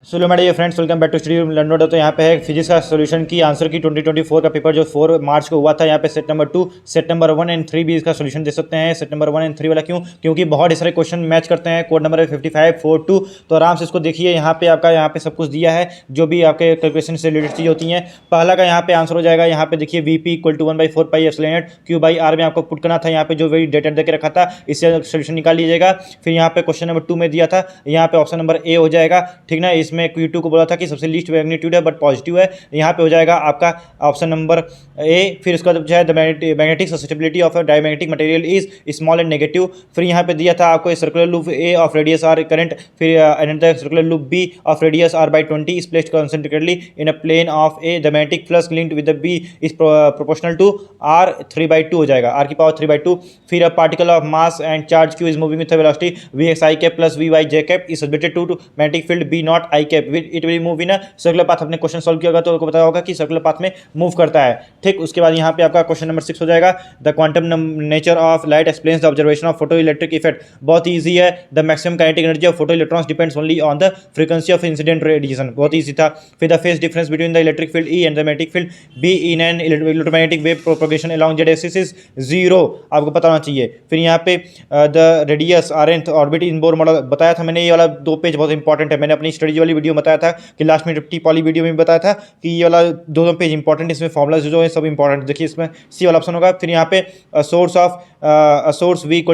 Hello मेरे ये friends, welcome back to study learner. तो यहाँ पे है फिजिक्स का सॉल्यूशन की आंसर की 2024 का पेपर जो 4 मार्च को हुआ था। यहाँ पे set number 2, set number 1 and 3 भी इसका सॉल्यूशन दे सकते हैं। सेट नंबर 1 एंड 3 वाला क्योंकि बहुत सारे क्वेश्चन मैच करते हैं। कोड नंबर है 5542। तो आराम से इसको देखिए। यहाँ पे आपका यहाँ पे सब कुछ दिया है जो भी आपके कैलकुलेशन से रिलेटेड चीज़ होती हैं। पहला का यहाँ पे आंसर हो जाएगा। यहाँ पे देखिए VP = 1/4 pi epsilon not Q/R में आपको पुट करना था। यहाँ पे जो वही डेटा दे के रखा था, इससे सॉल्यूशन निकाल लीजिएगा। फिर यहाँ पे क्वेश्चन नंबर 2 में दिया था, यहाँ पे ऑप्शन नंबर ए हो जाएगा। ठीक ना, इसमें Q2 को बोला था कि सबसे लीस्ट मैग्नीट्यूड है बट पॉजिटिव है। यहाँ पे हो जाएगा आपका ऑप्शन नंबर ए। फिर उसका जो है the magnetic susceptibility of diamagnetic material is small and negative. फिर यहाँ पे दिया था आपको circular loop A of radius R current. फिर another circular loop B of radius r/20 is placed concentrically in a plane of A. The magnetic flux linked with the B is proportional to r 3/2 हो जाएगा, r की power 3/2। फिर a particle of mass and charge q is moving with velocity vxi cap plus vy cap is subjected to magnetic field b naught i cap. It will move in circular path. अपने question solve किया होगा तो आपको पता होगा कि circular path में move करता है। ठीक, उसके बाद यहाँ पे आपका क्वेश्चन नंबर 6 हो जाएगा। The quantum nature of light explains the observation of photo electric effect. बहुत ईजी है। The maximum kinetic energy of photo electrons depends only on the frequency of incident radiation. बहुत ईजी था। फिर the phase difference between the electric field E and the magnetic field be in an electromagnetic wave propagation along Z axis is 0। आपको पता होना चाहिए। फिर यहाँ पे the radius rnth orbit in Bohr model बताया था मैंने। ये वाला 2 पेज बहुत इंपॉर्टेंट है। मैंने अपनी स्टडी वाली वीडियो बताया था कि लास्ट में टी पॉली वीडियो में बताया था कि ये वाला 2 पेज इंपॉर्टेंट। इसमें फॉर्मुलाज जो है सब इंपॉर्टेंट। देखिए इसमें सी वाला ऑप्शन होगा। फिर यहाँ पे source V =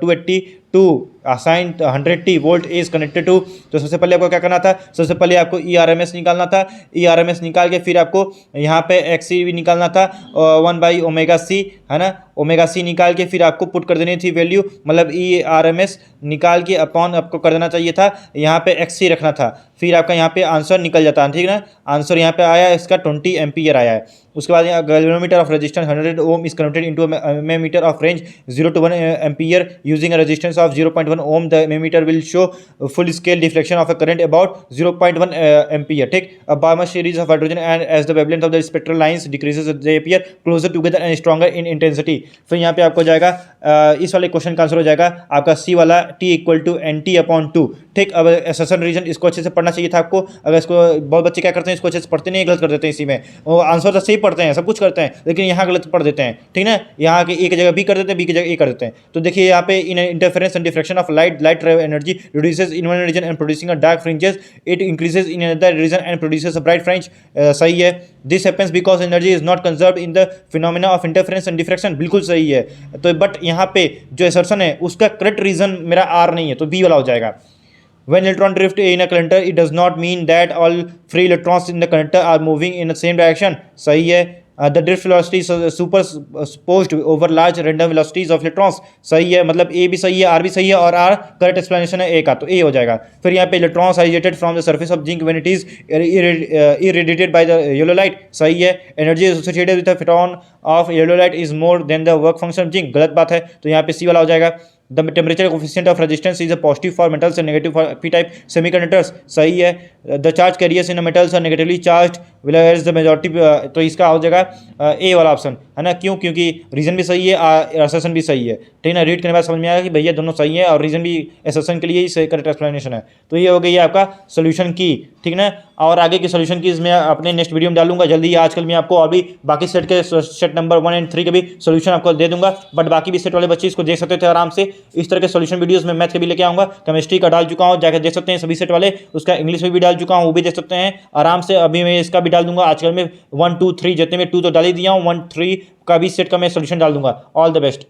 280 sine 100t volt is connected to. तो सबसे पहले आपको क्या करना था, सबसे पहले आपको ERMS निकालना था। ERMS निकाल के फिर आपको यहाँ पे XC भी निकालना था 1/ωc, है ना। ωc निकाल के फिर आपको पुट कर देनी थी वैल्यू, मतलब ERMS निकाल के अपॉन आपको कर देना चाहिए था, यहाँ पे XC रखना था। फिर आपका यहाँ पे आंसर निकल जाता है। ठीक है ना, आंसर यहाँ पे आया इसका 20 एम्पियर आया है। उसके बाद यहाँ galvanometer of resistance 100 ohm is converted into ammeter of range 0 to 1 ampere using a resistance of 0.1 ohm. The ammeter will show full scale deflection of a current about 0.1 ampere. ठीक, a Balmer series of hydrogen and as the wavelength of the spectral lines decreases they appear closer together and stronger in intensity. फिर यहाँ पे आपको जाएगा इस वाले question का answer हो जाएगा आपका सी वाला T = NT/2। ठीक, अब एसर्शन रीजन इसको अच्छे से पढ़ना चाहिए था आपको। अगर इसको बहुत बच्चे क्या करते हैं, इसको अच्छे से पढ़ते नहीं, गलत कर देते हैं। इसी में वो आंसर तो सही पढ़ते हैं, सब कुछ करते हैं, लेकिन यहाँ गलत पढ़ देते हैं। ठीक ना, यहाँ के ए की जगह बी कर देते हैं, बी की जगह ए कर देते हैं। तो देखिए यहाँ पे in interference and diffraction of light energy reduces in one region and producing a dark fringes, it increases in another region and produces a bright fringe. सही है। This happens because energy is not conserved in the phenomena of interference and diffraction. बिल्कुल सही है। तो but यहाँ पे जो assertion है उसका करेक्ट रीजन मेरा आर नहीं है, तो बी वाला हो जाएगा। When electron drift in a conductor, it does not mean that all free electrons in the conductor are moving in the same direction. सही है। The drift velocity is superposed over large random velocities of electrons. सही है, मतलब ए भी सही है, are भी सही है, और आर करेक्ट एक्सप्लेनेशन है ए का, तो ए हो जाएगा। फिर यहाँ पे electrons are ejected from the surface of zinc when it is irradiated by the yellow light। सही है। Energy associated with the photon of yellow light is more than the work function of zinc. गलत बात है, तो यहाँ पे सी वाला हो जाएगा। The temperature coefficient of resistance is a positive for metals and negative for p-type semiconductors। सही है। The charge carriers in the metals are negatively charged whereas the majority। तो इसका हो जाएगा ए वाला ऑप्शन, है ना। क्यों? क्योंकि रीजन भी सही है, असर्शन भी सही है। ठीक है ना, रीड करने के बाद समझ में आया कि भैया दोनों सही है और रीजन भी असर्शन के लिए ही सही करेक्ट एक्सप्लेनेशन है। तो ये हो गई है आपका सोल्यूशन की। ठीक ना, और आगे की सोल्यूशन की मैं अपने नेक्स्ट वीडियो में डालूंगा जल्दी। आजकल मैं आपको अभी बाकी सेट के सेट नंबर 1 एंड 3 के भी सोल्यूशन आपको दे दूंगा, बट बाकी भी सेट वाले बच्चे इसको देख सकते थे आराम से। इस तरह के सोल्यूशन वीडियोस में मैथ के भी लेके आऊंगा, केमिस्ट्री का डाल चुका हूँ, जाकर देख सकते हैं सभी सेट वाले। उसका इंग्लिश में भी डाल चुका हूँ, वो भी देख सकते हैं आराम से। अभी मैं इसका भी डाल दूंगा। आजकल में 1 2 3 जितने में 2 तो डाल ही दिया हूँ, 1 3 का भी सेट का मैं सोल्यूशन डाल दूंगा। All the best.